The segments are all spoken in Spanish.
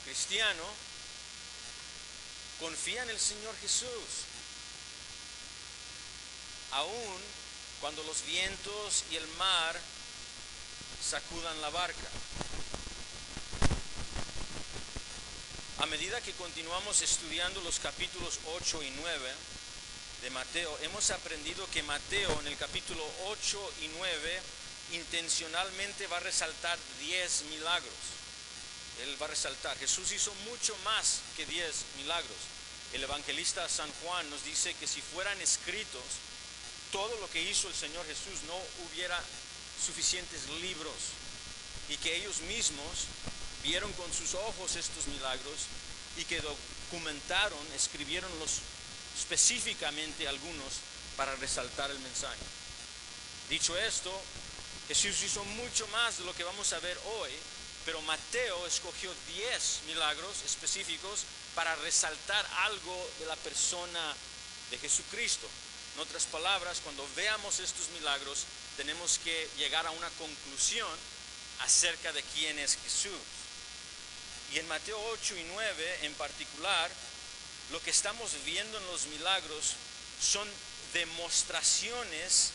cristiano, confía en el Señor Jesús. Aún cuando los vientos y el mar sacudan la barca. A medida que continuamos estudiando los capítulos 8 y 9 de Mateo, hemos aprendido que Mateo en el capítulo 8 y 9 intencionalmente va a resaltar 10 milagros. Él va a resaltar, Jesús hizo mucho más que 10 milagros. El evangelista San Juan nos dice que si fueran escritos todo lo que hizo el Señor Jesús, no hubiera suficientes libros, y que ellos mismos vieron con sus ojos estos milagros y que documentaron, escribieron específicamente algunos para resaltar el mensaje. Dicho esto, Jesús hizo mucho más de lo que vamos a ver hoy, pero Mateo escogió 10 milagros específicos para resaltar algo de la persona de Jesucristo. En otras palabras, cuando veamos estos milagros, tenemos que llegar a una conclusión acerca de quién es Jesús. Y en Mateo 8 y 9 en particular, lo que estamos viendo en los milagros son demostraciones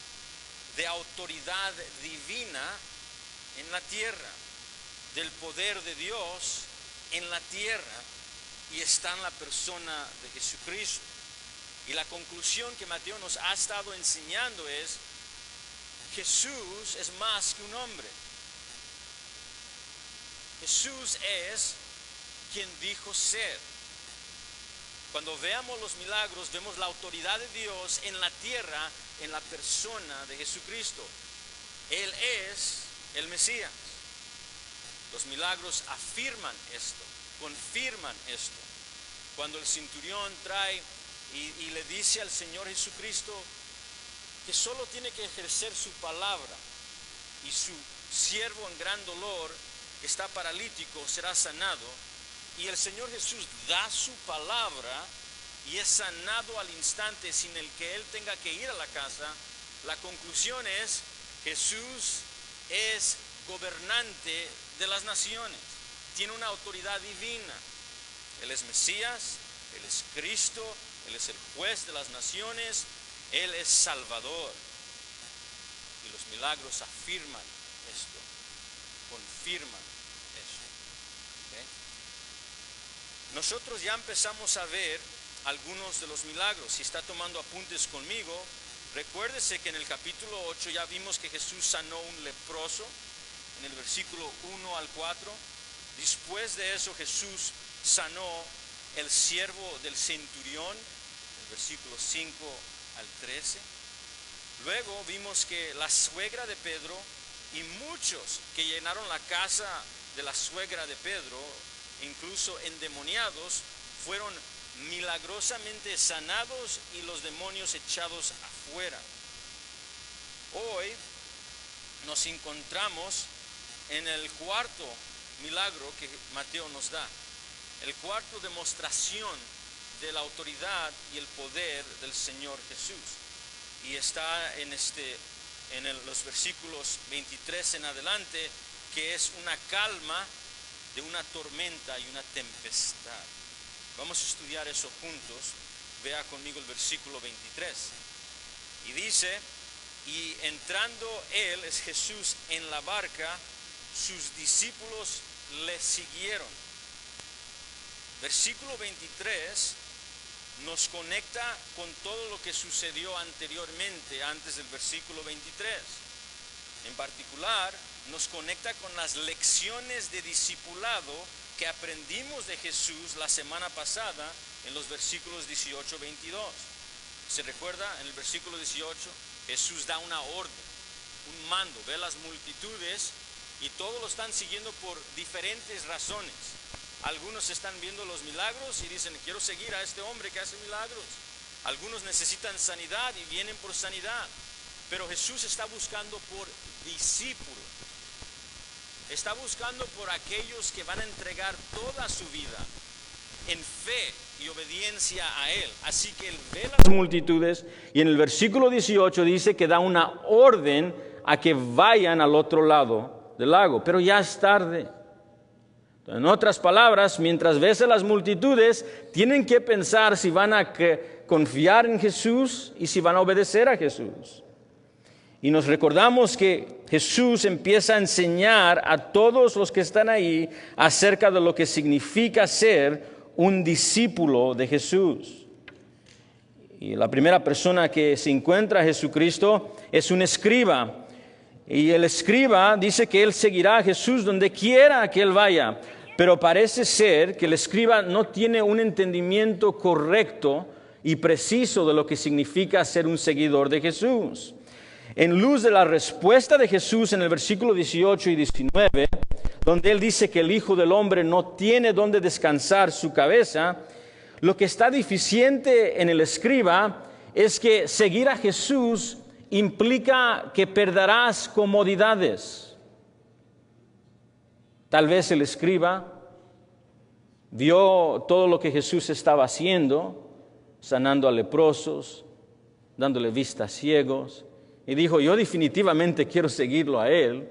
de autoridad divina en la tierra, del poder de Dios en la tierra, y está en la persona de Jesucristo. Y la conclusión que Mateo nos ha estado enseñando es: Jesús es más que un hombre. Jesús es quien dijo ser. Cuando veamos los milagros, vemos la autoridad de Dios en la tierra, en la persona de Jesucristo. Él es el Mesías. Los milagros afirman esto, confirman esto. Cuando el centurión trae y le dice al Señor Jesucristo que solo tiene que ejercer su palabra, y su siervo en gran dolor, que está paralítico, será sanado, y el Señor Jesús da su palabra y es sanado al instante sin el que él tenga que ir a la casa, la conclusión es: Jesús es gobernante de las naciones, tiene una autoridad divina. Él es Mesías, Él es Cristo, Él es el juez de las naciones, Él es Salvador. Y los milagros afirman esto, confirman esto. ¿Okay? Nosotros ya empezamos a ver algunos de los milagros. Si está tomando apuntes conmigo, recuérdese que en el capítulo 8 ya vimos que Jesús sanó un leproso, en el versículo 1 al 4. Después de eso Jesús sanó el siervo del centurión, el versículo 5 al 13. Luego vimos que la suegra de Pedro y muchos que llenaron la casa de la suegra de Pedro, incluso endemoniados, fueron milagrosamente sanados y los demonios echados afuera. Hoy nos encontramos en el cuarto milagro que Mateo nos da, el cuarto demostración de la autoridad y el poder del Señor Jesús, y está en los versículos 23 en adelante, que es una calma de una tormenta y una tempestad. Vamos a estudiar eso juntos. Vea conmigo el versículo 23 y dice: y entrando él, es Jesús, en la barca, sus discípulos le siguieron. Versículo 23 nos conecta con todo lo que sucedió anteriormente, antes del versículo 23. En particular, nos conecta con las lecciones de discipulado que aprendimos de Jesús la semana pasada en los versículos 18-22. ¿Se recuerda? En el versículo 18, Jesús da una orden, un mando, ve las multitudes y todos lo están siguiendo por diferentes razones. Algunos están viendo los milagros y dicen: quiero seguir a este hombre que hace milagros. Algunos necesitan sanidad y vienen por sanidad. Pero Jesús está buscando por discípulos. Está buscando por aquellos que van a entregar toda su vida en fe y obediencia a Él. Así que Él ve las multitudes y en el versículo 18 dice que da una orden a que vayan al otro lado del lago, pero ya es tarde. En otras palabras, mientras ves a las multitudes, tienen que pensar si van a confiar en Jesús y si van a obedecer a Jesús. Y nos recordamos que Jesús empieza a enseñar a todos los que están ahí acerca de lo que significa ser un discípulo de Jesús. Y la primera persona que se encuentra a Jesucristo es un escriba. Y el escriba dice que él seguirá a Jesús donde quiera que él vaya. Pero parece ser que el escriba no tiene un entendimiento correcto y preciso de lo que significa ser un seguidor de Jesús. En luz de la respuesta de Jesús en el versículo 18 y 19, donde él dice que el Hijo del Hombre no tiene donde descansar su cabeza, lo que está deficiente en el escriba es que seguir a Jesús implica que perderás comodidades. Tal vez el escriba vio todo lo que Jesús estaba haciendo, sanando a leprosos, dándole vista a ciegos, y dijo, yo definitivamente quiero seguirlo a él,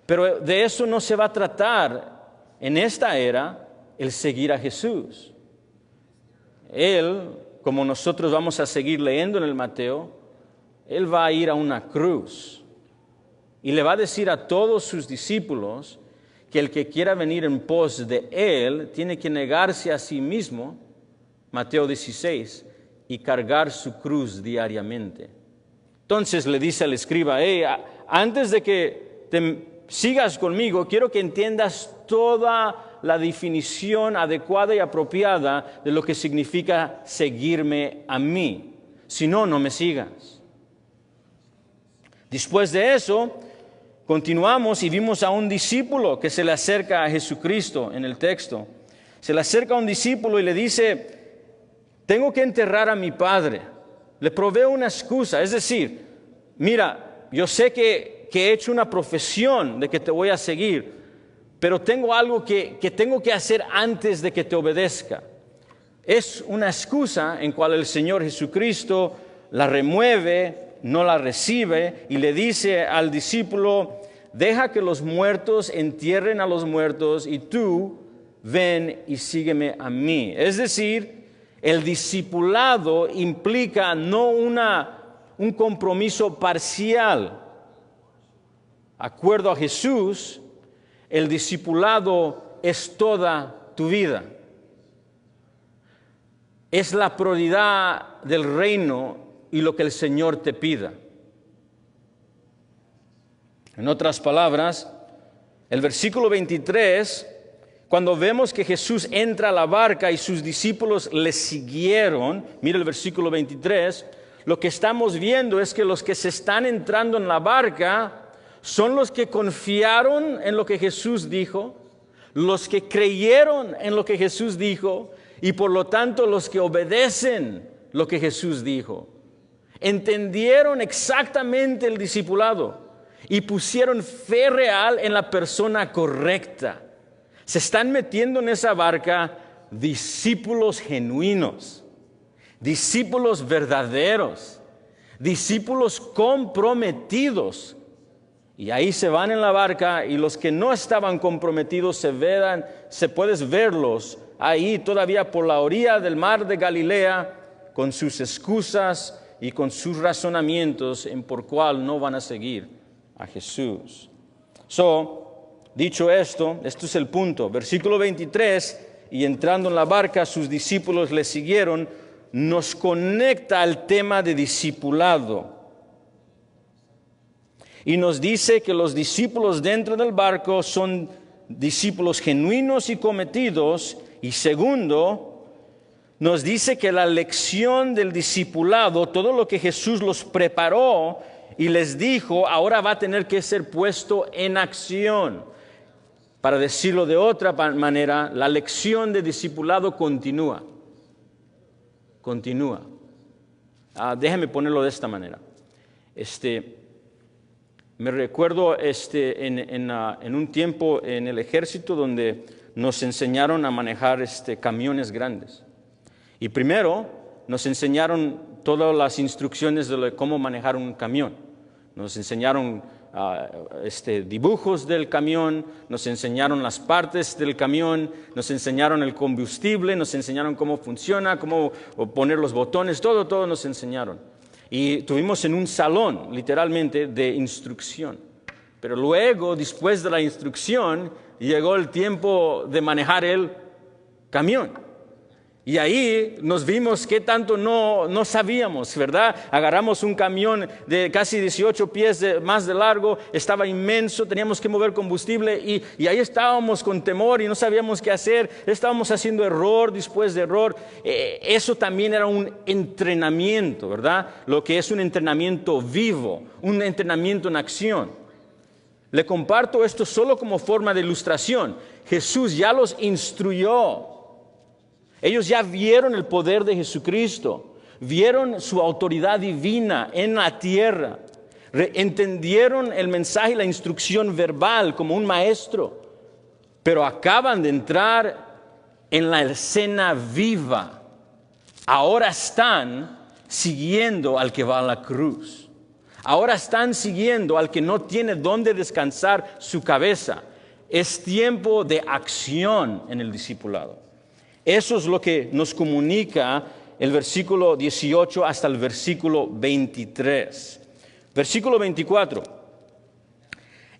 pero de eso no se va a tratar en esta era el seguir a Jesús. Él, como nosotros vamos a seguir leyendo en el Mateo, él va a ir a una cruz. Y le va a decir a todos sus discípulos que el que quiera venir en pos de él tiene que negarse a sí mismo, Mateo 16, y cargar su cruz diariamente. Entonces le dice al escriba, antes de que te sigas conmigo, quiero que entiendas toda la definición adecuada y apropiada de lo que significa seguirme a mí. Si no, no me sigas. Después de eso, continuamos y vimos a un discípulo que se le acerca a Jesucristo en el texto. Se le acerca a un discípulo y le dice, tengo que enterrar a mi padre. Le provee una excusa, es decir, mira, yo sé que he hecho una profesión de que te voy a seguir, pero tengo algo que tengo que hacer antes de que te obedezca. Es una excusa en cual el Señor Jesucristo la remueve, no la recibe y le dice al discípulo, deja que los muertos entierren a los muertos y tú ven y sígueme a mí. Es decir, el discipulado implica no un compromiso parcial. Acuerdo a Jesús, el discipulado es toda tu vida. Es la prioridad del reino y lo que el Señor te pida. En otras palabras, el versículo 23, cuando vemos que Jesús entra a la barca y sus discípulos le siguieron, mira el versículo 23, lo que estamos viendo es que los que se están entrando en la barca son los que confiaron en lo que Jesús dijo, los que creyeron en lo que Jesús dijo y por lo tanto los que obedecen lo que Jesús dijo. Entendieron exactamente el discipulado y pusieron fe real en la persona correcta. Se están metiendo en esa barca discípulos genuinos, discípulos verdaderos, discípulos comprometidos. Y ahí se van en la barca y los que no estaban comprometidos puedes verlos ahí todavía por la orilla del mar de Galilea con sus excusas y con sus razonamientos en por cuál no van a seguir a Jesús. Dicho esto, esto es el punto. Versículo 23, y entrando en la barca, sus discípulos le siguieron, nos conecta al tema de discipulado. Y nos dice que los discípulos dentro del barco son discípulos genuinos y cometidos. Y segundo, nos dice que la lección del discipulado, todo lo que Jesús los preparó y les dijo, ahora va a tener que ser puesto en acción. Para decirlo de otra manera, la lección de discipulado continúa. Continúa. Déjame ponerlo de esta manera. Me recuerdo en un tiempo en el ejército donde nos enseñaron a manejar camiones grandes. Y primero nos enseñaron todas las instrucciones de cómo manejar un camión. Nos enseñaron dibujos del camión, nos enseñaron las partes del camión, nos enseñaron el combustible, nos enseñaron cómo funciona, cómo poner los botones, todo nos enseñaron. Y tuvimos en un salón, literalmente, de instrucción. Pero luego, después de la instrucción, llegó el tiempo de manejar el camión. Y ahí nos vimos que tanto no sabíamos, ¿verdad? Agarramos un camión de casi 18 pies más de largo, estaba inmenso, teníamos que mover combustible y ahí estábamos con temor y no sabíamos qué hacer, estábamos haciendo error después de error. Eso también era un entrenamiento, ¿verdad? Lo que es un entrenamiento vivo, un entrenamiento en acción. Le comparto esto solo como forma de ilustración. Jesús ya los instruyó. Ellos ya vieron el poder de Jesucristo, vieron su autoridad divina en la tierra, entendieron el mensaje y la instrucción verbal como un maestro, pero acaban de entrar en la escena viva. Ahora están siguiendo al que va a la cruz. Ahora están siguiendo al que no tiene dónde descansar su cabeza. Es tiempo de acción en el discipulado. Eso es lo que nos comunica el versículo 18 hasta el versículo 23. Versículo 24.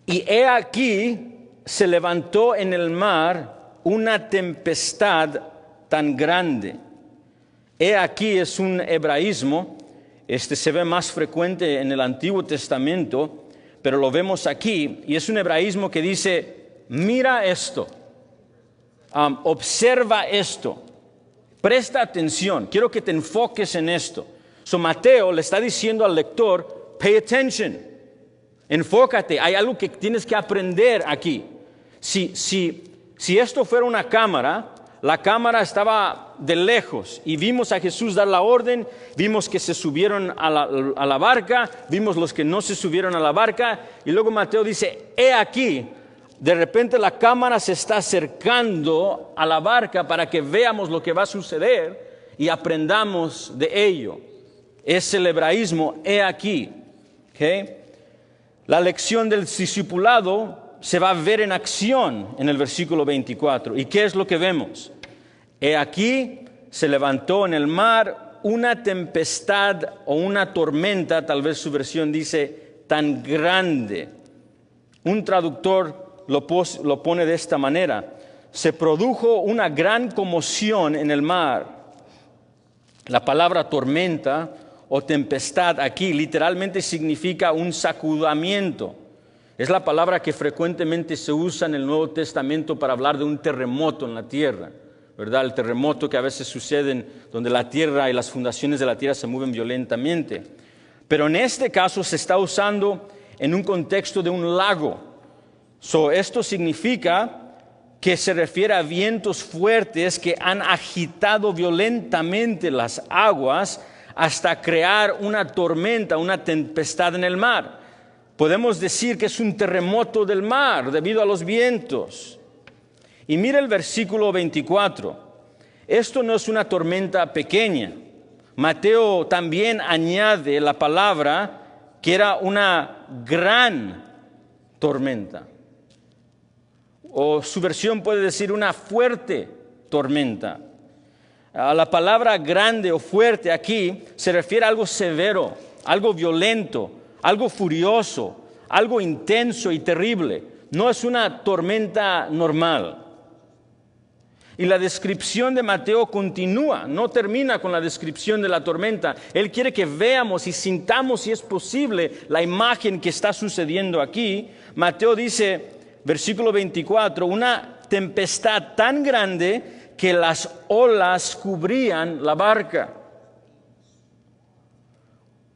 Y he aquí se levantó en el mar una tempestad tan grande. He aquí es un hebraísmo, se ve más frecuente en el Antiguo Testamento, pero lo vemos aquí, y es un hebraísmo que dice, mira esto. Observa esto, presta atención, quiero que te enfoques en esto. Mateo le está diciendo al lector, pay attention, enfócate, hay algo que tienes que aprender aquí. Si esto fuera una cámara, la cámara estaba de lejos y vimos a Jesús dar la orden, vimos que se subieron a la barca, vimos los que no se subieron a la barca y luego Mateo dice, he aquí. De repente la cámara se está acercando a la barca para que veamos lo que va a suceder y aprendamos de ello. Es el hebraísmo, he aquí. ¿Okay? La lección del discipulado se va a ver en acción en el versículo 24. ¿Y qué es lo que vemos? He aquí se levantó en el mar una tempestad o una tormenta, tal vez su versión dice, tan grande. Un traductor lo pone de esta manera. Se produjo una gran conmoción en el mar. La palabra tormenta o tempestad aquí literalmente significa un sacudimiento. Es la palabra que frecuentemente se usa en el Nuevo Testamento para hablar de un terremoto en la tierra, ¿verdad? El terremoto que a veces sucede donde la tierra y las fundaciones de la tierra se mueven violentamente. Pero en este caso se está usando en un contexto de un lago. Esto significa que se refiere a vientos fuertes que han agitado violentamente las aguas hasta crear una tormenta, una tempestad en el mar. Podemos decir que es un terremoto del mar debido a los vientos. Y mira el versículo 24. Esto no es una tormenta pequeña. Mateo también añade la palabra que era una gran tormenta. O su versión puede decir una fuerte tormenta. La palabra grande o fuerte aquí se refiere a algo severo, algo violento, algo furioso, algo intenso y terrible. No es una tormenta normal. Y la descripción de Mateo continúa, no termina con la descripción de la tormenta. Él quiere que veamos y sintamos, si es posible, la imagen que está sucediendo aquí. Mateo dice, versículo 24, una tempestad tan grande que las olas cubrían la barca.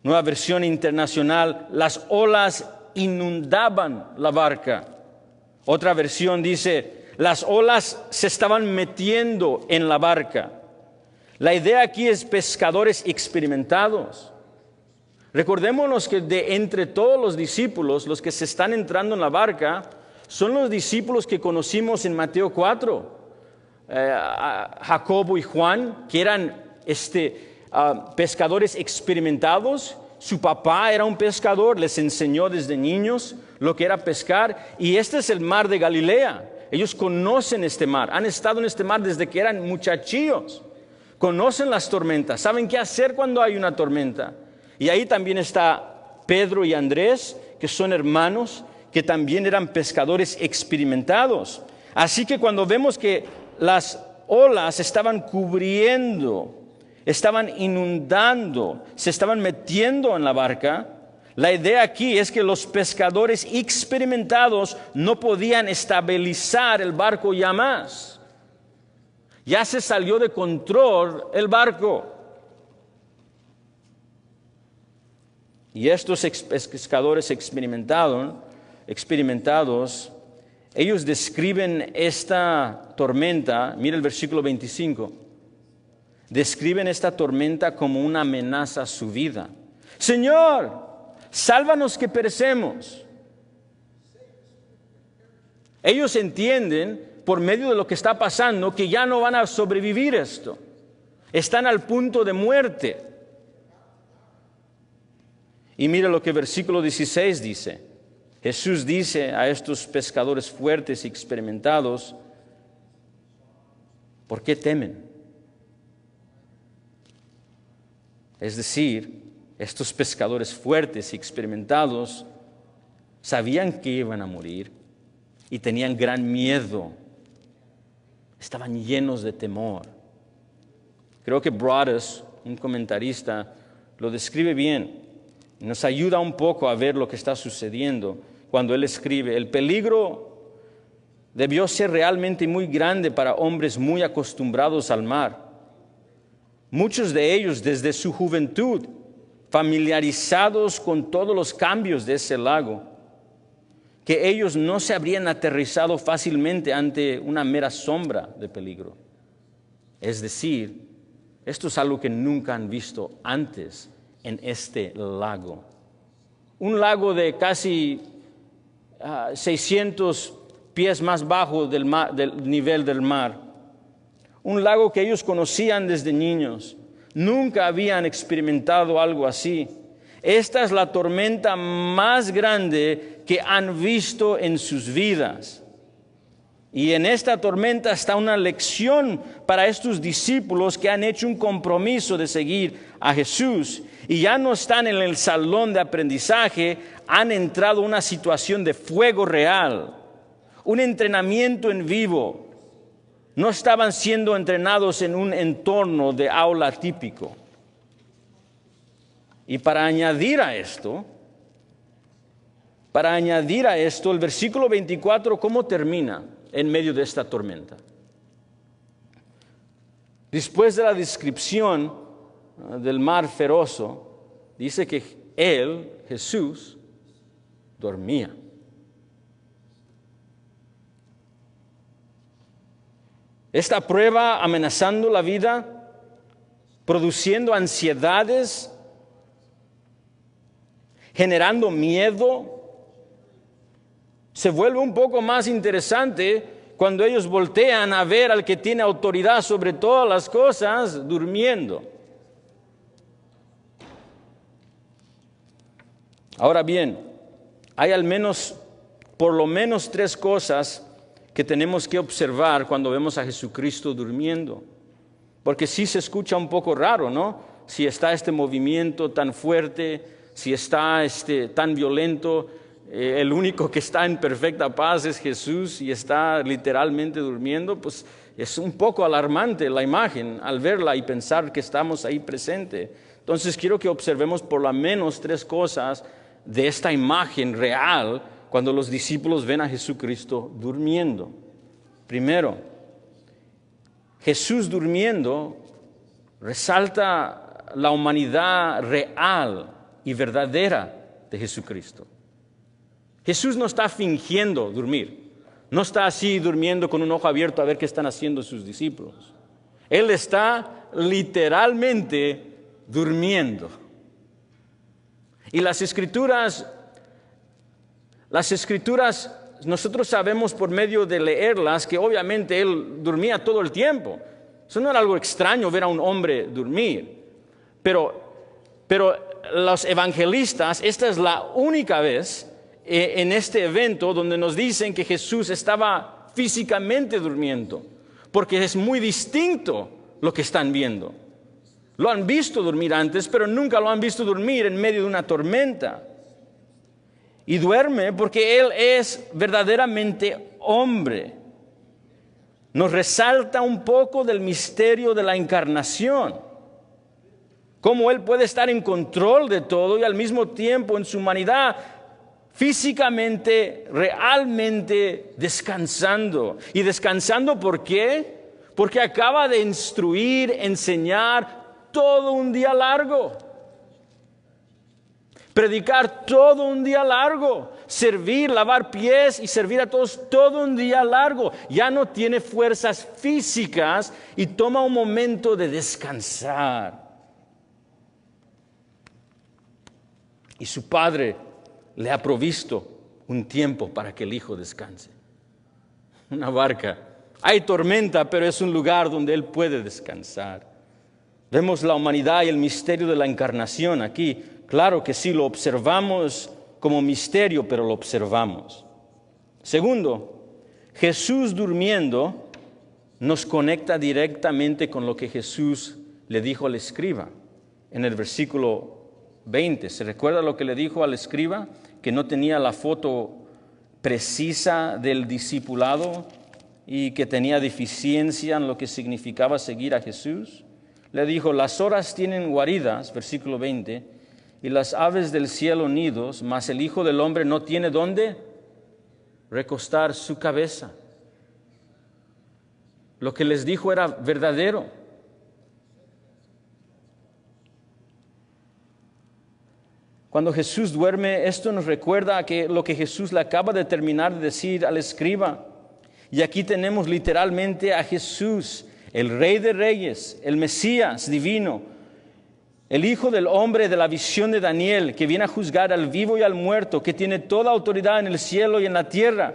Nueva versión internacional, las olas inundaban la barca. Otra versión dice, las olas se estaban metiendo en la barca. La idea aquí es pescadores experimentados. Recordémonos que de entre todos los discípulos, los que se están entrando en la barca, son los discípulos que conocimos en Mateo 4. Jacobo y Juan, que eran pescadores experimentados. Su papá era un pescador, les enseñó desde niños. lo que era pescar, y este es el mar de Galilea. Ellos conocen este mar, han estado en este mar desde que eran muchachillos. Conocen las tormentas, saben qué hacer cuando hay una tormenta. Y ahí también está Pedro y Andrés, que son hermanos, que también eran pescadores experimentados. Así que cuando vemos que las olas estaban cubriendo, estaban inundando, se estaban metiendo en la barca, la idea aquí es que los pescadores experimentados no podían estabilizar el barco ya más. Ya se salió de control el barco. Y estos pescadores experimentados, ellos describen esta tormenta, mira el versículo 25, describen esta tormenta como una amenaza a su vida. Señor, sálvanos que perecemos. Ellos entienden, por medio de lo que está pasando, que ya no van a sobrevivir esto. Están al punto de muerte. Y mira lo que versículo 16 dice. Jesús dice a estos pescadores fuertes y experimentados, ¿por qué temen? Es decir, estos pescadores fuertes y experimentados sabían que iban a morir y tenían gran miedo. Estaban llenos de temor. Creo que Broadus, un comentarista, lo describe bien. Nos ayuda un poco a ver lo que está sucediendo cuando él escribe: el peligro debió ser realmente muy grande para hombres muy acostumbrados al mar. Muchos de ellos desde su juventud, familiarizados con todos los cambios de ese lago, que ellos no se habrían aterrizado fácilmente ante una mera sombra de peligro. Es decir, esto es algo que nunca han visto antes en este lago. Un lago de casi 600 pies más bajo del nivel del mar. Un lago que ellos conocían desde niños. Nunca habían experimentado algo así. Esta es la tormenta más grande que han visto en sus vidas. Y en esta tormenta está una lección para estos discípulos que han hecho un compromiso de seguir a Jesús. Y ya no están en el salón de aprendizaje, han entrado en una situación de fuego real, un entrenamiento en vivo. No estaban siendo entrenados en un entorno de aula típico. Y para añadir a esto, el versículo 24, ¿cómo termina en medio de esta tormenta? Después de la descripción del mar feroz, dice que él, Jesús, dormía. Esta prueba amenazando la vida, produciendo ansiedades, generando miedo, se vuelve un poco más interesante cuando ellos voltean a ver al que tiene autoridad sobre todas las cosas durmiendo. Ahora bien, hay por lo menos 3 cosas que tenemos que observar cuando vemos a Jesucristo durmiendo. Porque sí se escucha un poco raro, ¿no? Si está este movimiento tan fuerte, si está tan violento, el único que está en perfecta paz es Jesús y está literalmente durmiendo, pues es un poco alarmante la imagen al verla y pensar que estamos ahí presentes. Entonces quiero que observemos por lo menos 3 cosas de esta imagen real cuando los discípulos ven a Jesucristo durmiendo. Primero, Jesús durmiendo resalta la humanidad real y verdadera de Jesucristo. Jesús no está fingiendo dormir, no está así durmiendo con un ojo abierto a ver qué están haciendo sus discípulos. Él está literalmente durmiendo. Y las escrituras, nosotros sabemos por medio de leerlas que obviamente Él dormía todo el tiempo. Eso no era algo extraño ver a un hombre dormir. Pero los evangelistas, esta es la única vez en este evento donde nos dicen que Jesús estaba físicamente durmiendo, porque es muy distinto lo que están viendo. Lo han visto dormir antes, pero nunca lo han visto dormir en medio de una tormenta. Y duerme porque Él es verdaderamente hombre. Nos resalta un poco del misterio de la encarnación. Cómo Él puede estar en control de todo y al mismo tiempo en su humanidad físicamente, realmente descansando. ¿Y descansando por qué? Porque acaba de instruir, enseñar todo un día largo. Predicar todo un día largo. Servir, lavar pies y servir a todos todo un día largo. Ya no tiene fuerzas físicas y toma un momento de descansar. Y su padre le ha provisto un tiempo para que el hijo descanse. Una barca. Hay tormenta, pero es un lugar donde él puede descansar. Vemos la humanidad y el misterio de la encarnación aquí. Claro que sí, lo observamos como misterio, pero lo observamos. Segundo, Jesús durmiendo nos conecta directamente con lo que Jesús le dijo al escriba. En el versículo 20, ¿se recuerda lo que le dijo al escriba? Que no tenía la foto precisa del discipulado y que tenía deficiencia en lo que significaba seguir a Jesús. Le dijo, las horas tienen guaridas, versículo 20, y las aves del cielo nidos, mas el Hijo del Hombre no tiene dónde recostar su cabeza. Lo que les dijo era verdadero. Cuando Jesús duerme, esto nos recuerda que lo que Jesús le acaba de terminar de decir al escriba. Y aquí tenemos literalmente a Jesús, el Rey de Reyes, el Mesías divino, el Hijo del Hombre de la visión de Daniel, que viene a juzgar al vivo y al muerto, que tiene toda autoridad en el cielo y en la tierra,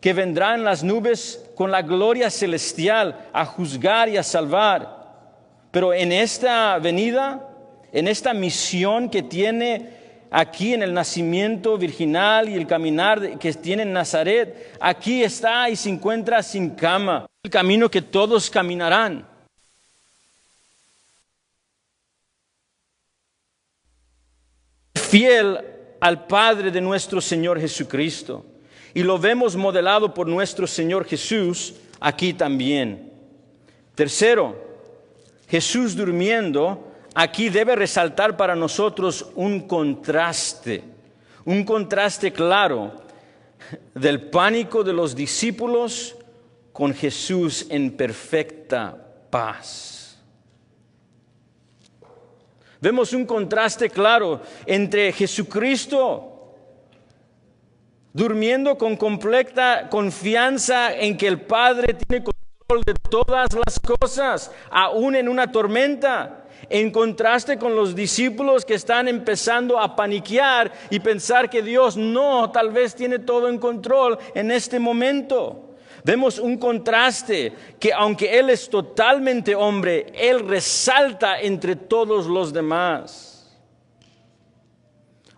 que vendrá en las nubes con la gloria celestial a juzgar y a salvar. Pero en esta venida, en esta misión que tiene aquí en el nacimiento virginal y el caminar que tiene en Nazaret, aquí está y se encuentra sin cama, el camino que todos caminarán. Fiel al Padre de nuestro Señor Jesucristo. Y lo vemos modelado por nuestro Señor Jesús aquí también. Tercero, Jesús durmiendo aquí debe resaltar para nosotros un contraste claro del pánico de los discípulos con Jesús en perfecta paz. Vemos un contraste claro entre Jesucristo durmiendo con completa confianza en que el Padre tiene control de todas las cosas, aún en una tormenta, en contraste con los discípulos que están empezando a paniquear y pensar que Dios no, tal vez tiene todo en control en este momento. Vemos un contraste que aunque Él es totalmente hombre, Él resalta entre todos los demás.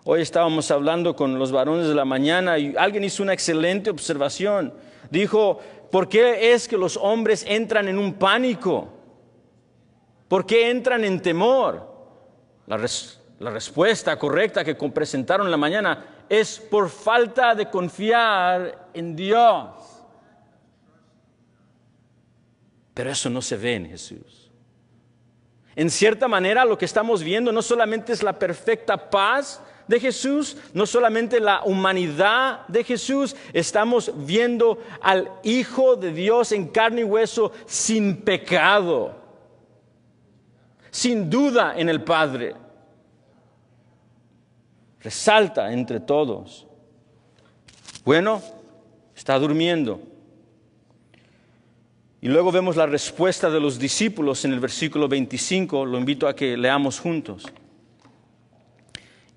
Hoy estábamos hablando con los varones de la mañana y alguien hizo una excelente observación. Dijo, ¿por qué es que los hombres entran en un pánico? ¿Por qué entran en temor? La respuesta correcta que presentaron en la mañana es por falta de confiar en Dios. Pero eso no se ve en Jesús. En cierta manera lo que estamos viendo no solamente es la perfecta paz de Jesús, no solamente la humanidad de Jesús, estamos viendo al Hijo de Dios en carne y hueso sin pecado, sin duda en el Padre. Resalta entre todos. Bueno, está durmiendo. Y luego vemos la respuesta de los discípulos en el versículo 25. Lo invito a que leamos juntos.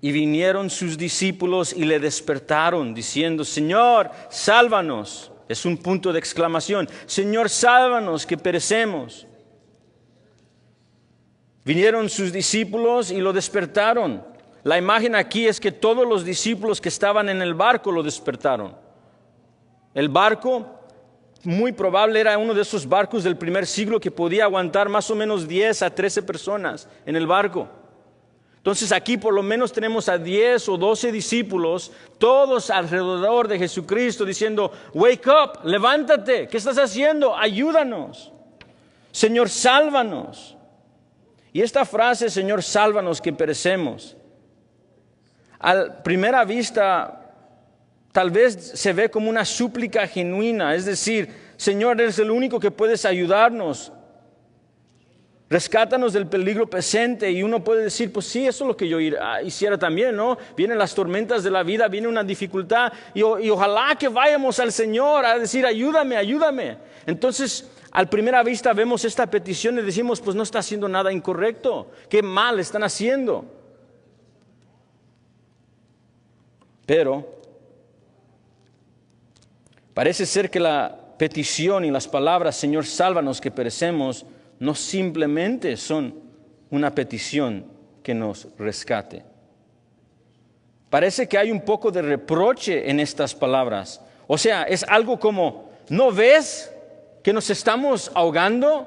Y vinieron sus discípulos y le despertaron, diciendo, Señor, sálvanos. Es un punto de exclamación. Señor, sálvanos, que perecemos. Vinieron sus discípulos y lo despertaron. La imagen aquí es que todos los discípulos que estaban en el barco lo despertaron. El barco, muy probable, era uno de esos barcos del primer siglo que podía aguantar más o menos 10 a 13 personas en el barco. Entonces aquí por lo menos tenemos a 10 o 12 discípulos, todos alrededor de Jesucristo diciendo, wake up, levántate, ¿qué estás haciendo? Ayúdanos. Señor, sálvanos. Y esta frase, Señor, sálvanos que perecemos, a primera vista tal vez se ve como una súplica genuina, es decir, Señor, eres el único que puedes ayudarnos. Rescátanos del peligro presente. Y uno puede decir, pues sí, eso es lo que yo hiciera también, ¿no? Vienen las tormentas de la vida, viene una dificultad y ojalá que vayamos al Señor a decir, ayúdame, ayúdame. Entonces, a primera vista vemos esta petición y decimos, pues no está haciendo nada incorrecto. ¿Qué mal están haciendo? Pero parece ser que la petición y las palabras, Señor, sálvanos que perecemos, no simplemente son una petición que nos rescate. Parece que hay un poco de reproche en estas palabras. O sea, es algo como, ¿no ves que nos estamos ahogando?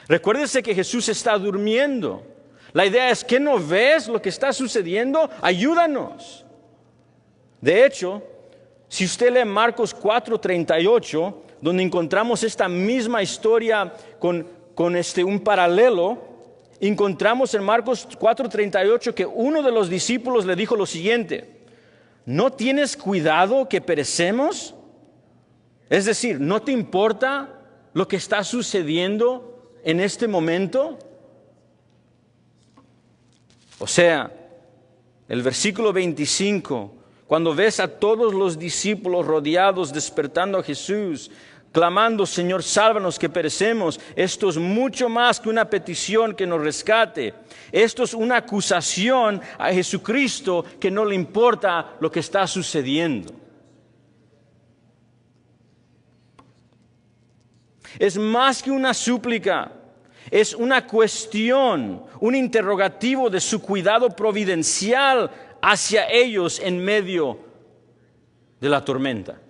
Recuérdese que Jesús está durmiendo. La idea es, ¿que no ves lo que está sucediendo? Ayúdanos. De hecho, si usted lee Marcos 4:38, donde encontramos esta misma historia con un paralelo, encontramos en Marcos 4:38 que uno de los discípulos le dijo lo siguiente, ¿no tienes cuidado que perecemos? Es decir, ¿no te importa lo que está sucediendo en este momento? O sea, el versículo 25, cuando ves a todos los discípulos rodeados, despertando a Jesús, clamando, Señor, sálvanos que perecemos, esto es mucho más que una petición que nos rescate. Esto es una acusación a Jesucristo que no le importa lo que está sucediendo. Es más que una súplica, es una cuestión, un interrogativo de su cuidado providencial hacia ellos en medio de la tormenta.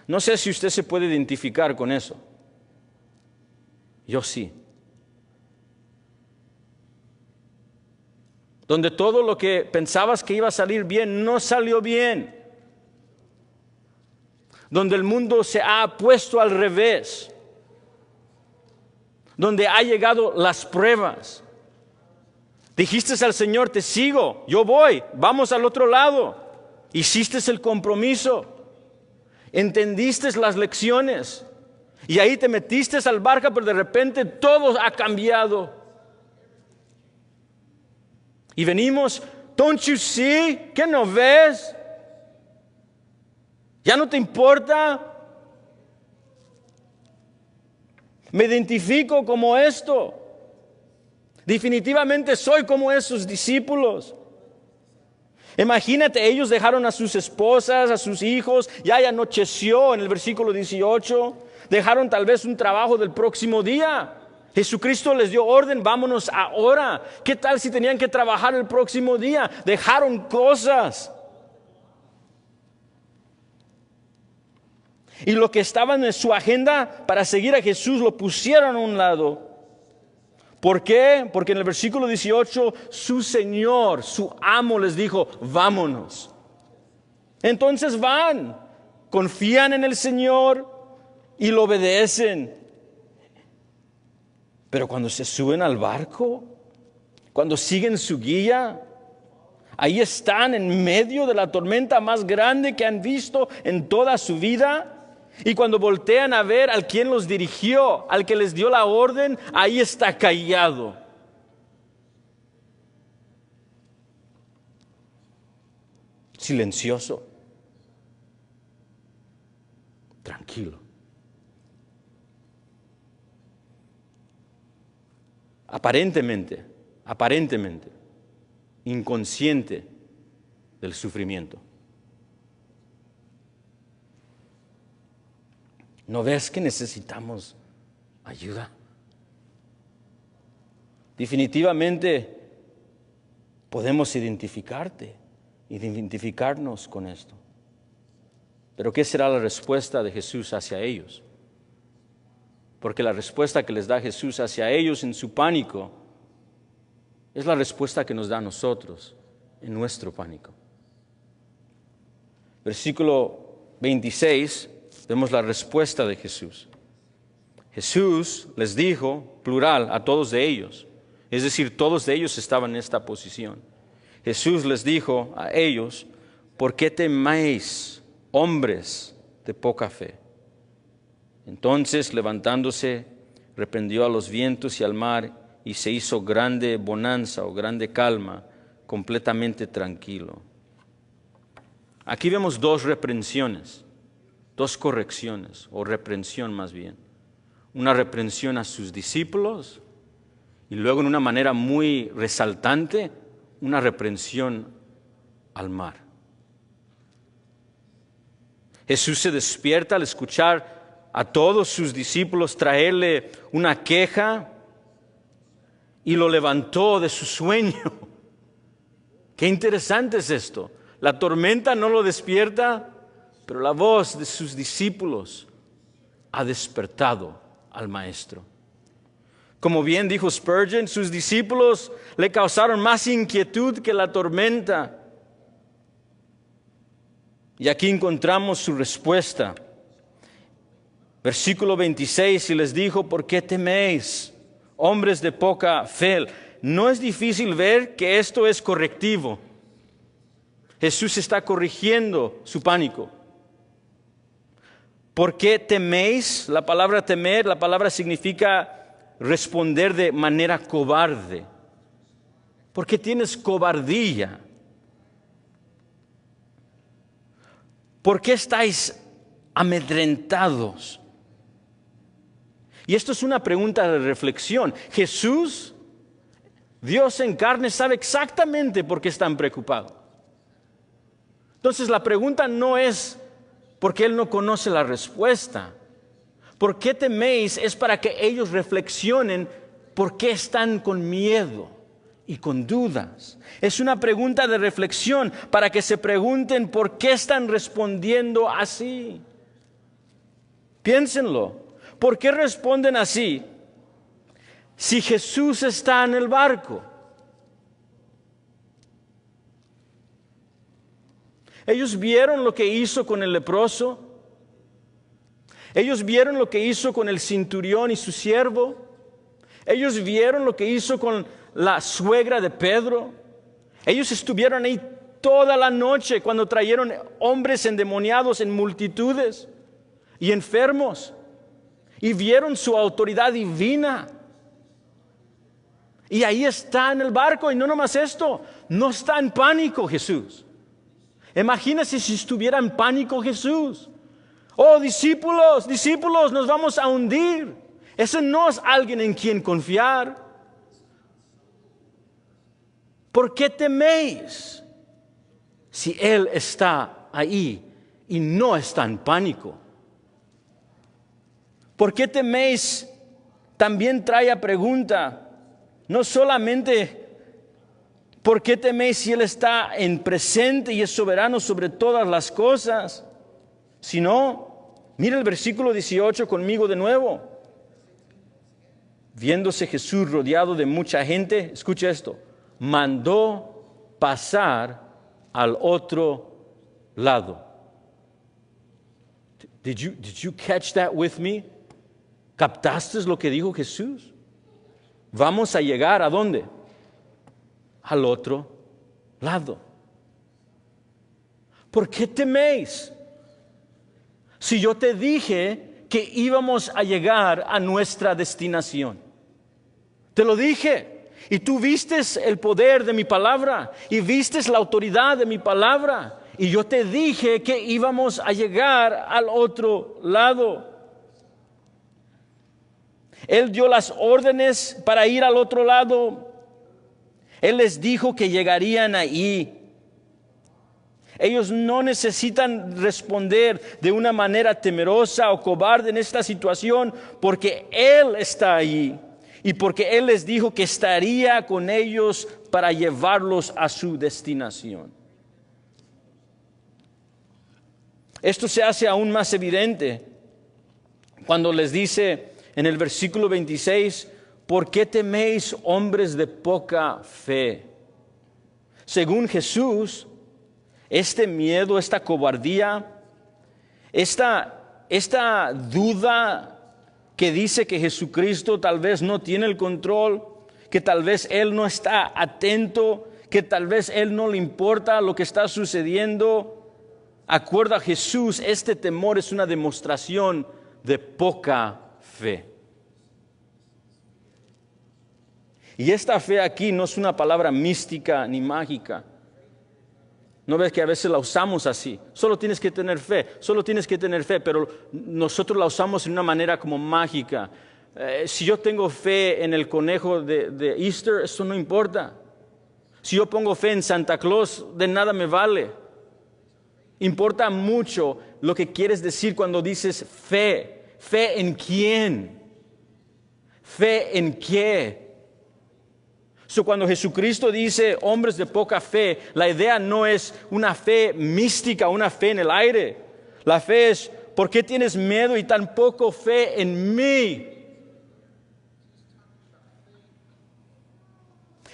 No sé si usted se puede identificar con eso. Yo sí. Donde todo lo que pensabas que iba a salir bien, no salió bien. Donde el mundo se ha puesto al revés. Donde ha llegado las pruebas. Dijiste al Señor, te sigo, yo voy, vamos al otro lado. Hiciste el compromiso. Entendiste las lecciones y ahí te metiste al barco, pero de repente todo ha cambiado. Y venimos, don't you see? ¿Qué no ves? ¿Ya no te importa? Me identifico como esto. Definitivamente soy como esos discípulos. Imagínate, ellos dejaron a sus esposas, a sus hijos, ya anocheció en el versículo 18, dejaron tal vez un trabajo del próximo día. Jesucristo les dio orden, vámonos ahora. ¿Qué tal si tenían que trabajar el próximo día? Dejaron cosas. Y lo que estaban en su agenda para seguir a Jesús lo pusieron a un lado. ¿Por qué? Porque en el versículo 18 su Señor, su amo les dijo, vámonos. Entonces van, confían en el Señor y lo obedecen. Pero cuando se suben al barco, cuando siguen su guía, ahí están en medio de la tormenta más grande que han visto en toda su vida. Y cuando voltean a ver al quien los dirigió, al que les dio la orden, ahí está callado. Silencioso. Tranquilo. Aparentemente, inconsciente del sufrimiento. ¿No ves que necesitamos ayuda? Definitivamente podemos identificarnos con esto. Pero ¿qué será la respuesta de Jesús hacia ellos? Porque la respuesta que les da Jesús hacia ellos en su pánico es la respuesta que nos da a nosotros en nuestro pánico. Versículo 26, vemos la respuesta de Jesús. Jesús les dijo, plural, a todos de ellos. Es decir, todos de ellos estaban en esta posición. Jesús les dijo a ellos, ¿por qué teméis, hombres de poca fe? Entonces, levantándose, reprendió a los vientos y al mar, y se hizo grande bonanza o grande calma, completamente tranquilo. Aquí vemos dos reprensiones, dos correcciones, o reprensión más bien. Una reprensión a sus discípulos, y luego en una manera muy resaltante, una reprensión al mar. Jesús se despierta al escuchar a todos sus discípulos traerle una queja y lo levantó de su sueño. Qué interesante es esto. La tormenta no lo despierta, pero la voz de sus discípulos ha despertado al maestro. Como bien dijo Spurgeon, sus discípulos le causaron más inquietud que la tormenta. Y aquí encontramos su respuesta. Versículo 26, y les dijo, ¿por qué teméis, hombres de poca fe? No es difícil ver que esto es correctivo. Jesús está corrigiendo su pánico. ¿Por qué teméis? La palabra temer, la palabra significa responder de manera cobarde. ¿Por qué tienes cobardía? ¿Por qué estáis amedrentados? Y esto es una pregunta de reflexión. Jesús, Dios en carne, sabe exactamente por qué están preocupados. Entonces la pregunta no es porque Él no conoce la respuesta. ¿Por qué teméis? Es para que ellos reflexionen por qué están con miedo y con dudas. Es una pregunta de reflexión para que se pregunten por qué están respondiendo así. Piénsenlo. ¿Por qué responden así si Jesús está en el barco? Ellos vieron lo que hizo con el leproso. Ellos vieron lo que hizo con el centurión y su siervo. Ellos vieron lo que hizo con la suegra de Pedro. Ellos estuvieron ahí toda la noche cuando trajeron hombres endemoniados en multitudes y enfermos. Y vieron su autoridad divina. Y ahí está en el barco. Y no nomás esto, no está en pánico Jesús. Imagínense si estuviera en pánico Jesús. Oh, discípulos, discípulos, nos vamos a hundir. Ese no es alguien en quien confiar. ¿Por qué teméis si Él está ahí y no está en pánico? ¿Por qué teméis? También trae a pregunta, no solamente ¿por qué teméis si Él está en presente y es soberano sobre todas las cosas? Sino, mira el versículo 18 conmigo de nuevo. Viéndose Jesús rodeado de mucha gente, escucha esto, mandó pasar al otro lado. Did you catch that with me? ¿Captaste lo que dijo Jesús? Vamos a llegar ¿a dónde? Al otro lado. ¿Por qué teméis? Si yo te dije que íbamos a llegar a nuestra destinación. Te lo dije. Y tú vistes el poder de mi palabra. Y vistes la autoridad de mi palabra. Y yo te dije que íbamos a llegar al otro lado. Él dio las órdenes para ir al otro lado. Él les dijo que llegarían ahí. Ellos no necesitan responder de una manera temerosa o cobarde en esta situación porque Él está ahí. y porque Él les dijo que estaría con ellos para llevarlos a su destinación. Esto se hace aún más evidente cuando les dice en el versículo 26, ¿por qué teméis, hombres de poca fe? Según Jesús, este miedo, esta cobardía, esta duda que dice que Jesucristo tal vez no tiene el control, que tal vez Él no está atento, que tal vez Él no le importa lo que está sucediendo. Acuerdo a Jesús, este temor es una demostración de poca fe. Y esta fe aquí no es una palabra mística ni mágica. ¿No ves que a veces la usamos así? Solo tienes que tener fe, pero nosotros la usamos de una manera como mágica. Si yo tengo fe en el conejo de Easter, eso no importa. Si yo pongo fe en Santa Claus, de nada me vale. Importa mucho lo que quieres decir cuando dices fe. ¿Fe en quién? ¿Fe en qué? Cuando Jesucristo dice hombres de poca fe, la idea no es una fe mística, una fe en el aire. La fe es, ¿por qué tienes miedo y tan poco fe en mí?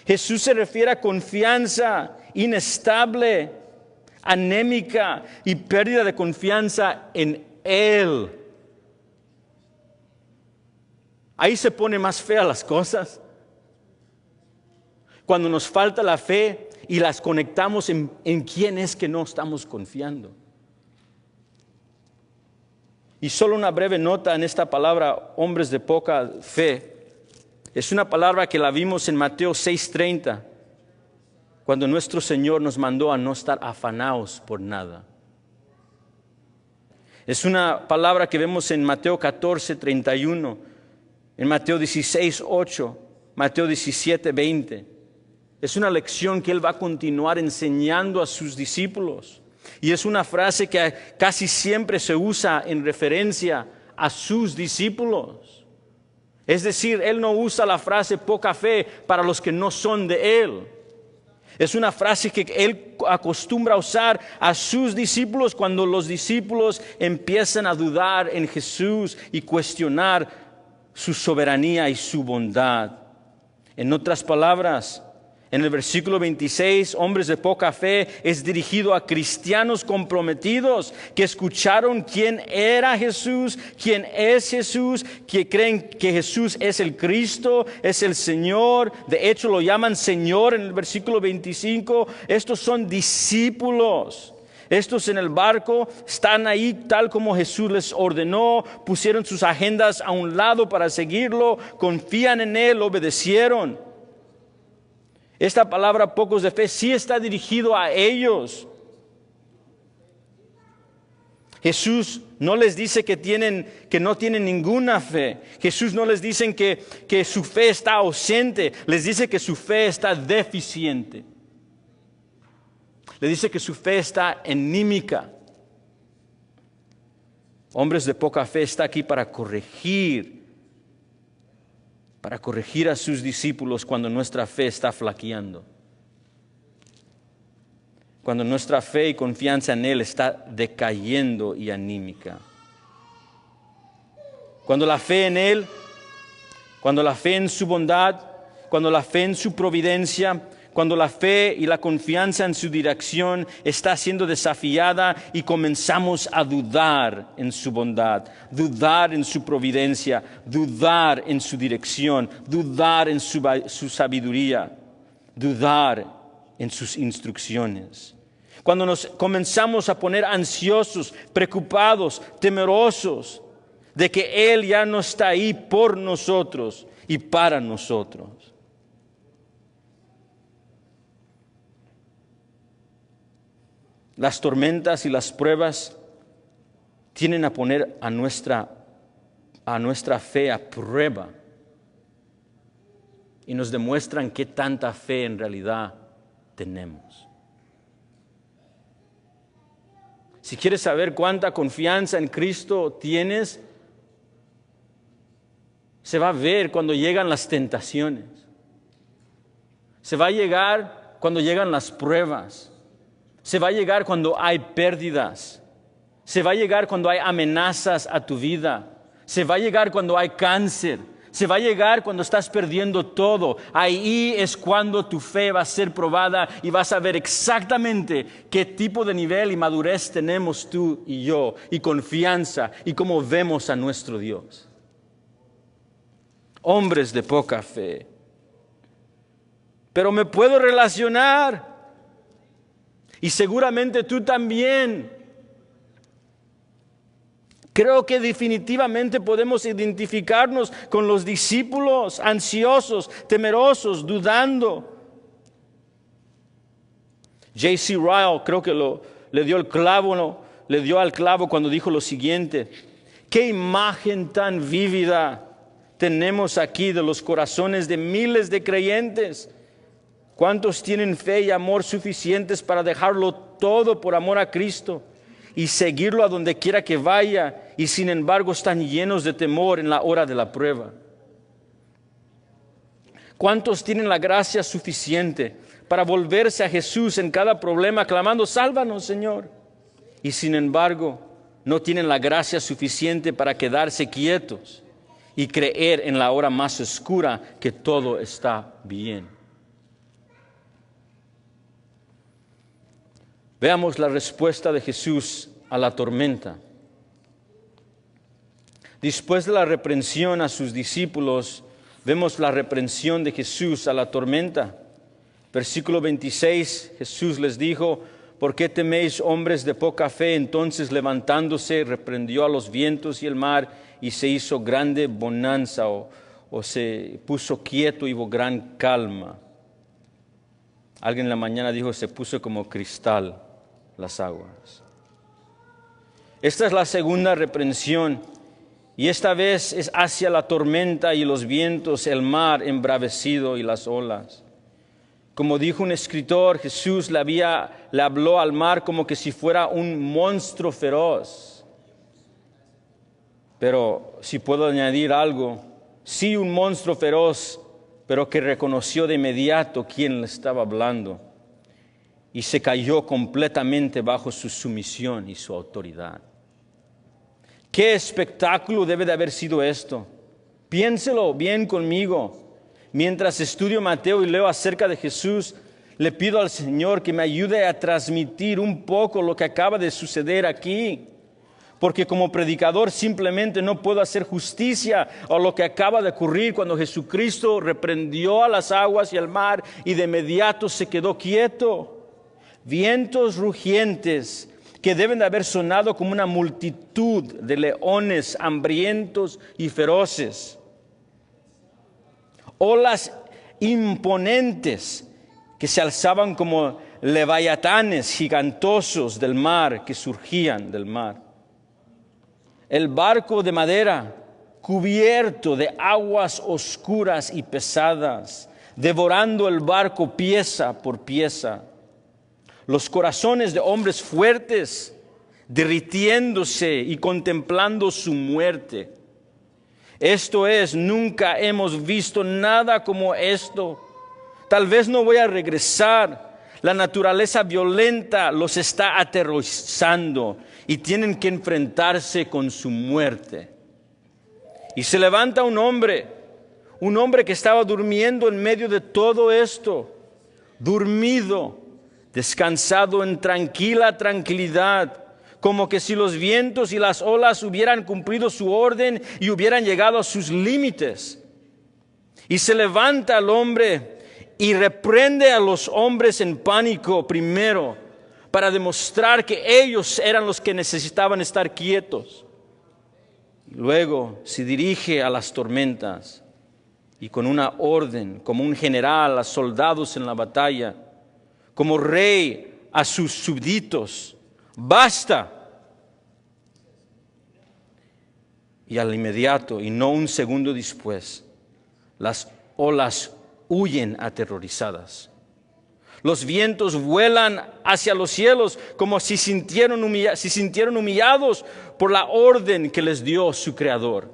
Jesús se refiere a confianza inestable, anémica y pérdida de confianza en Él. Ahí se pone más fea las cosas. Cuando nos falta la fe y las conectamos en quién es que no estamos confiando. Y solo una breve nota en esta palabra, hombres de poca fe. Es una palabra que la vimos en Mateo 6:30, cuando nuestro Señor nos mandó a no estar afanados por nada. Es una palabra que vemos en Mateo 14:31, en Mateo 16:8, Mateo 17:20. Es una lección que Él va a continuar enseñando a sus discípulos. Y es una frase que casi siempre se usa en referencia a sus discípulos. Es decir, Él no usa la frase poca fe para los que no son de Él. Es una frase que Él acostumbra a usar a sus discípulos cuando los discípulos empiezan a dudar en Jesús y cuestionar su soberanía y su bondad. En otras palabras, en el versículo 26, hombres de poca fe, es dirigido a cristianos comprometidos que escucharon quién era Jesús, quién es Jesús, que creen que Jesús es el Cristo, es el Señor. De hecho, lo llaman Señor en el versículo 25. Estos son discípulos. Estos en el barco están ahí tal como Jesús les ordenó, pusieron sus agendas a un lado para seguirlo, confían en Él, obedecieron. Esta palabra pocos de fe sí está dirigido a ellos. Jesús no les dice que no tienen ninguna fe. Jesús no les dice que su fe está ausente. Les dice que su fe está deficiente. Le dice que su fe está anímica. Hombres de poca fe está aquí para corregir a sus discípulos cuando nuestra fe está flaqueando. Cuando nuestra fe y confianza en Él está decayendo y anímica. Cuando la fe en Él, cuando la fe en su bondad, cuando la fe en su providencia, cuando la fe y la confianza en su dirección está siendo desafiada y comenzamos a dudar en su bondad, dudar en su providencia, dudar en su dirección, dudar en su sabiduría, dudar en sus instrucciones. Cuando nos comenzamos a poner ansiosos, preocupados, temerosos de que Él ya no está ahí por nosotros y para nosotros. Las tormentas y las pruebas tienden a poner a nuestra fe a prueba y nos demuestran qué tanta fe en realidad tenemos. Si quieres saber cuánta confianza en Cristo tienes, se va a ver cuando llegan las tentaciones. Se va a llegar cuando llegan las pruebas. Se va a llegar cuando hay pérdidas. Se va a llegar cuando hay amenazas a tu vida. Se va a llegar cuando hay cáncer. Se va a llegar cuando estás perdiendo todo. Ahí es cuando tu fe va a ser probada y vas a ver exactamente qué tipo de nivel y madurez tenemos tú y yo, y confianza, y cómo vemos a nuestro Dios. Hombres de poca fe. Pero me puedo relacionar. Y seguramente tú también. Creo que definitivamente podemos identificarnos con los discípulos ansiosos, temerosos, dudando. J.C. Ryle creo que le dio al clavo cuando dijo lo siguiente: qué imagen tan vívida tenemos aquí de los corazones de miles de creyentes. ¿Cuántos tienen fe y amor suficientes para dejarlo todo por amor a Cristo y seguirlo a donde quiera que vaya, y sin embargo están llenos de temor en la hora de la prueba? ¿Cuántos tienen la gracia suficiente para volverse a Jesús en cada problema clamando, sálvanos, Señor? Y sin embargo no tienen la gracia suficiente para quedarse quietos y creer en la hora más oscura que todo está bien. Veamos la respuesta de Jesús a la tormenta. Después de la reprensión a sus discípulos, vemos la reprensión de Jesús a la tormenta. Versículo 26, Jesús les dijo, ¿por qué teméis, hombres de poca fe? Entonces levantándose, reprendió a los vientos y el mar, y se hizo grande bonanza, o se puso quieto y hubo gran calma. Alguien en la mañana dijo, se puso como cristal las aguas. Esta es la segunda reprensión, y esta vez es hacia la tormenta y los vientos, el mar embravecido y las olas. Como dijo un escritor, Jesús le habló al mar como que si fuera un monstruo feroz. Pero si puedo añadir algo, sí, un monstruo feroz, pero que reconoció de inmediato quién le estaba hablando y se cayó completamente bajo su sumisión y su autoridad. ¿Qué espectáculo debe de haber sido esto? Piénselo bien conmigo. Mientras estudio Mateo y leo acerca de Jesús, le pido al Señor que me ayude a transmitir un poco lo que acaba de suceder aquí. Porque como predicador simplemente no puedo hacer justicia a lo que acaba de ocurrir cuando Jesucristo reprendió a las aguas y al mar y de inmediato se quedó quieto. Vientos rugientes que deben de haber sonado como una multitud de leones hambrientos y feroces. Olas imponentes que se alzaban como leviatanes gigantosos del mar, que surgían del mar. El barco de madera cubierto de aguas oscuras y pesadas, devorando el barco pieza por pieza. Los corazones de hombres fuertes derritiéndose y contemplando su muerte. Esto es, nunca hemos visto nada como esto. Tal vez no voy a regresar. La naturaleza violenta los está aterrorizando y tienen que enfrentarse con su muerte. Y se levanta un hombre que estaba durmiendo en medio de todo esto, dormido, descansado en tranquilidad, como que si los vientos y las olas hubieran cumplido su orden y hubieran llegado a sus límites. Y se levanta el hombre y reprende a los hombres en pánico primero, para demostrar que ellos eran los que necesitaban estar quietos. Luego se dirige a las tormentas y con una orden, como un general a soldados en la batalla, como rey a sus súbditos, ¡basta! Y al inmediato, y no un segundo después, las olas huyen aterrorizadas. Los vientos vuelan hacia los cielos como si sintieron humillados por la orden que les dio su Creador.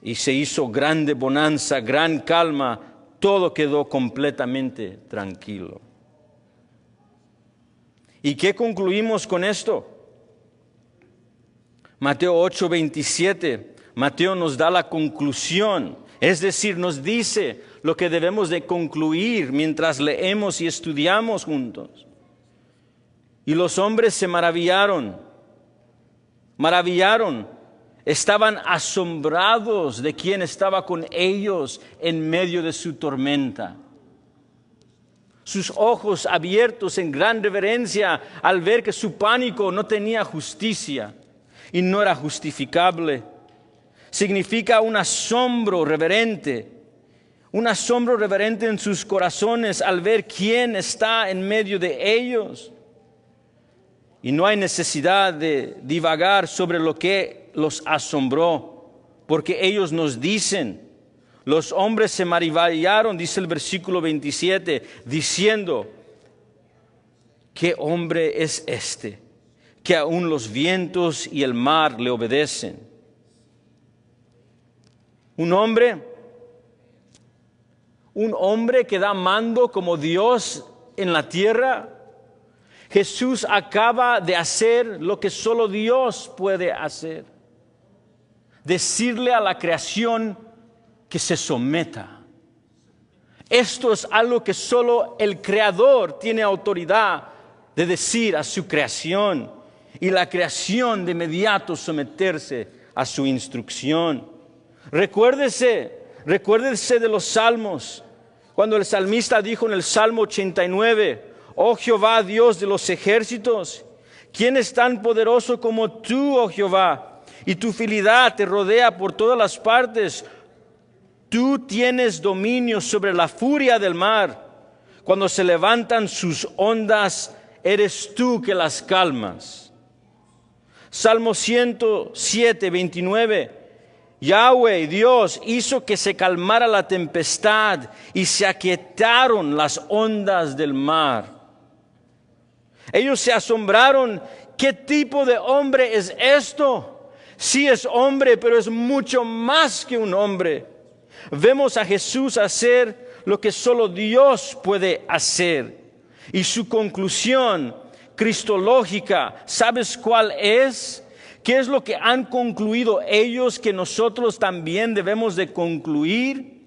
y se hizo grande bonanza, gran calma, todo quedó completamente tranquilo. ¿Y qué concluimos con esto? Mateo 8:27, Mateo nos da la conclusión, es decir, nos dice lo que debemos de concluir mientras leemos y estudiamos juntos. Y los hombres se maravillaron, estaban asombrados de quién estaba con ellos en medio de su tormenta. Sus ojos abiertos en gran reverencia al ver que su pánico no tenía justicia y no era justificable. Significa un asombro reverente en sus corazones al ver quién está en medio de ellos. Y no hay necesidad de divagar sobre lo que los asombró, porque ellos nos dicen, los hombres se maravillaron, dice el versículo 27, diciendo, ¿qué hombre es este, que aún los vientos y el mar le obedecen? Un hombre que da mando como Dios en la tierra. Jesús acaba de hacer lo que solo Dios puede hacer. Decirle a la creación que se someta. Esto es algo que solo el Creador tiene autoridad de decir a su creación. Y la creación de inmediato someterse a su instrucción. Recuérdese de los salmos. Cuando el salmista dijo en el Salmo 89, oh Jehová, Dios de los ejércitos, ¿quién es tan poderoso como tú, oh Jehová? Y tu fidelidad te rodea por todas las partes. Tú tienes dominio sobre la furia del mar. Cuando se levantan sus ondas, eres tú que las calmas. Salmo 107, 29. Yahweh, Dios, hizo que se calmara la tempestad y se aquietaron las ondas del mar. Ellos se asombraron. ¿Qué tipo de hombre es esto? Sí es hombre, pero es mucho más que un hombre. Vemos a Jesús hacer lo que solo Dios puede hacer. Y su conclusión cristológica, ¿sabes cuál es? ¿Qué es lo que han concluido ellos que nosotros también debemos de concluir?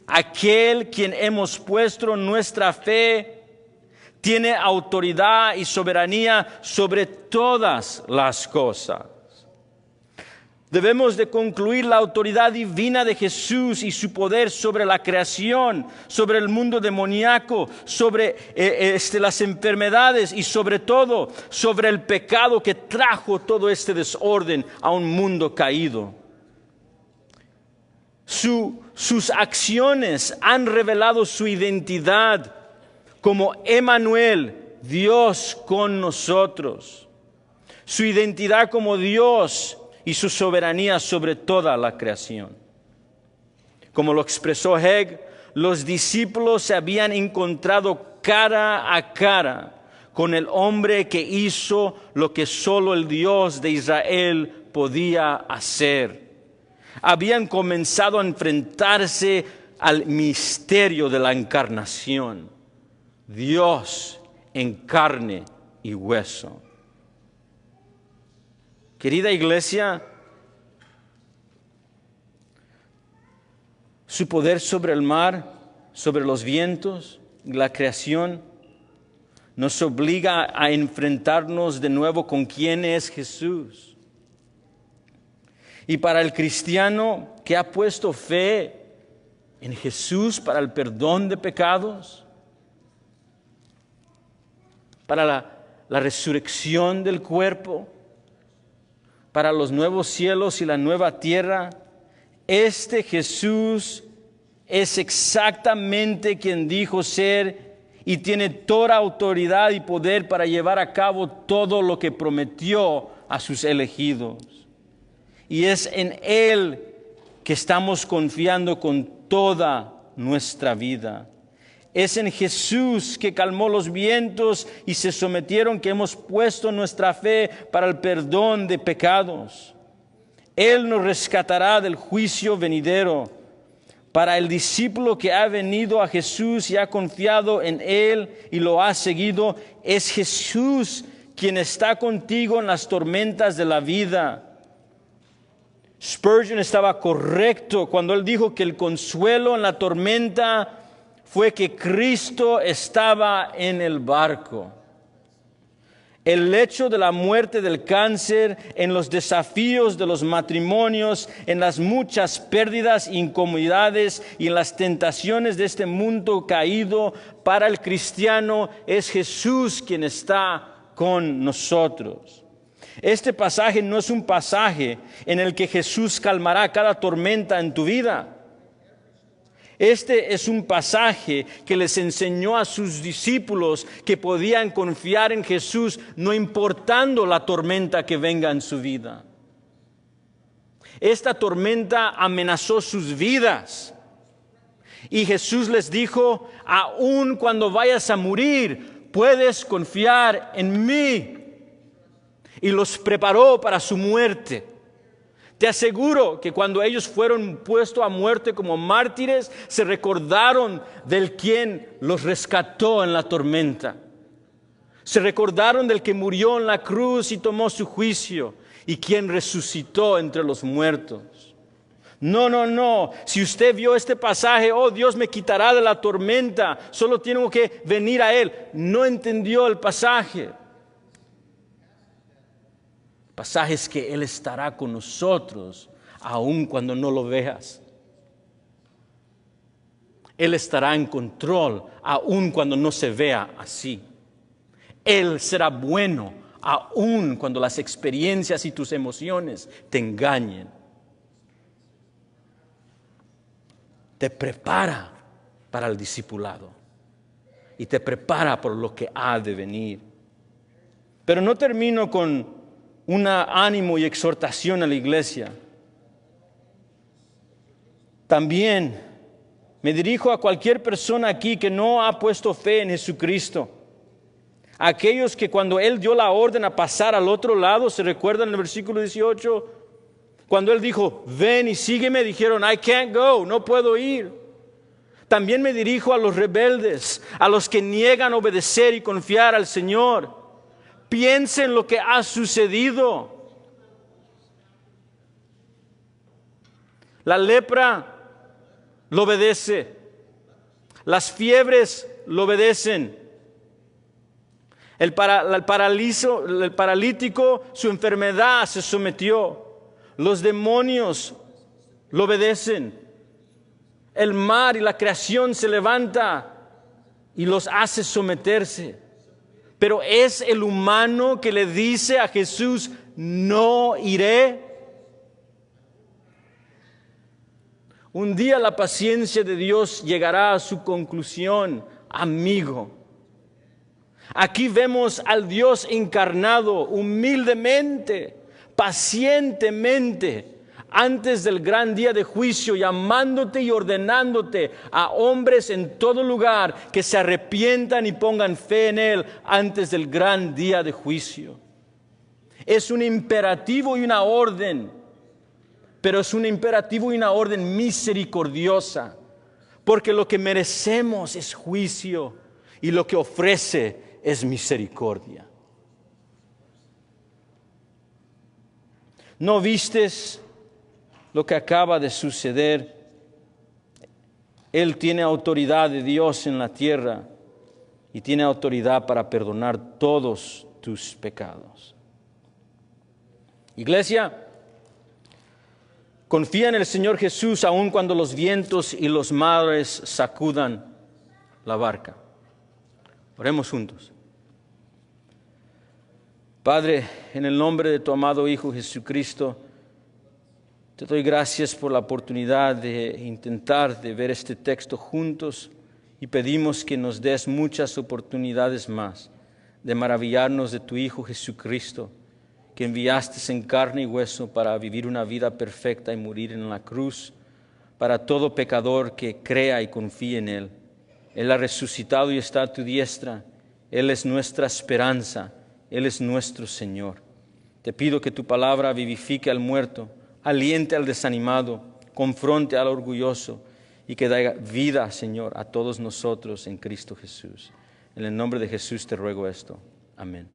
Aquel quien hemos puesto nuestra fe tiene autoridad y soberanía sobre todas las cosas. Debemos de concluir la autoridad divina de Jesús y su poder sobre la creación, sobre el mundo demoníaco, sobre las enfermedades y sobre todo sobre el pecado que trajo todo este desorden a un mundo caído. Sus acciones han revelado su identidad como Emmanuel, Dios con nosotros. Su identidad como Dios y su soberanía sobre toda la creación. Como lo expresó Hegg, los discípulos se habían encontrado cara a cara con el hombre que hizo lo que solo el Dios de Israel podía hacer. Habían comenzado a enfrentarse al misterio de la encarnación. Dios en carne y hueso. Querida iglesia, su poder sobre el mar, sobre los vientos, la creación, nos obliga a enfrentarnos de nuevo con quién es Jesús. Y para el cristiano que ha puesto fe en Jesús para el perdón de pecados, para la resurrección del cuerpo, para los nuevos cielos y la nueva tierra, este Jesús es exactamente quien dijo ser y tiene toda autoridad y poder para llevar a cabo todo lo que prometió a sus elegidos. Y es en Él que estamos confiando con toda nuestra vida. Es en Jesús que calmó los vientos y se sometieron que hemos puesto nuestra fe para el perdón de pecados. Él nos rescatará del juicio venidero. Para el discípulo que ha venido a Jesús y ha confiado en Él y lo ha seguido, es Jesús quien está contigo en las tormentas de la vida. Spurgeon estaba correcto cuando él dijo que el consuelo en la tormenta fue que Cristo estaba en el barco. El hecho de la muerte del cáncer, en los desafíos de los matrimonios, en las muchas pérdidas, incomodidades y en las tentaciones de este mundo caído, para el cristiano es Jesús quien está con nosotros. Este pasaje no es un pasaje en el que Jesús calmará cada tormenta en tu vida. Este es un pasaje que les enseñó a sus discípulos que podían confiar en Jesús no importando la tormenta que venga en su vida. Esta tormenta amenazó sus vidas. Y Jesús les dijo, aun cuando vayas a morir, puedes confiar en mí. Y los preparó para su muerte. Te aseguro que cuando ellos fueron puestos a muerte como mártires, se recordaron del quien los rescató en la tormenta. Se recordaron del que murió en la cruz y tomó su juicio, y quien resucitó entre los muertos. No. Si usted vio este pasaje, oh, Dios me quitará de la tormenta, solo tengo que venir a Él. No entendió el pasaje. Pasajes que Él estará con nosotros, aun cuando no lo veas. Él estará en control, aun cuando no se vea así. Él será bueno, aun cuando las experiencias y tus emociones te engañen. Te prepara para el discipulado y te prepara por lo que ha de venir. Pero no termino con un ánimo y exhortación a la iglesia. También me dirijo a cualquier persona aquí que no ha puesto fe en Jesucristo. Aquellos que cuando Él dio la orden a pasar al otro lado, ¿se recuerdan en el versículo 18? Cuando Él dijo, ven y sígueme, dijeron, I can't go, no puedo ir. También me dirijo a los rebeldes, a los que niegan obedecer y confiar al Señor. Piensen lo que ha sucedido. La lepra lo obedece. Las fiebres lo obedecen. El paralítico, su enfermedad se sometió. Los demonios lo obedecen. El mar y la creación se levanta y los hace someterse. Pero es el humano que le dice a Jesús, no iré. Un día la paciencia de Dios llegará a su conclusión, amigo. Aquí vemos al Dios encarnado humildemente, pacientemente, antes del gran día de juicio, llamándote y ordenándote a hombres en todo lugar que se arrepientan y pongan fe en Él antes del gran día de juicio. Es un imperativo y una orden, pero es un imperativo y una orden misericordiosa, porque lo que merecemos es juicio y lo que ofrece es misericordia. ¿No vistes lo que acaba de suceder? Él tiene autoridad de Dios en la tierra y tiene autoridad para perdonar todos tus pecados. Iglesia, confía en el Señor Jesús aun cuando los vientos y los mares sacudan la barca. Oremos juntos. Padre, en el nombre de tu amado Hijo Jesucristo, te doy gracias por la oportunidad de intentar de ver este texto juntos y pedimos que nos des muchas oportunidades más de maravillarnos de tu Hijo Jesucristo, que enviaste en carne y hueso para vivir una vida perfecta y morir en la cruz para todo pecador que crea y confíe en Él. Él ha resucitado y está a tu diestra. Él es nuestra esperanza. Él es nuestro Señor. Te pido que tu palabra vivifique al muerto, aliente al desanimado, confronte al orgulloso y que dé vida, Señor, a todos nosotros en Cristo Jesús. En el nombre de Jesús te ruego esto. Amén.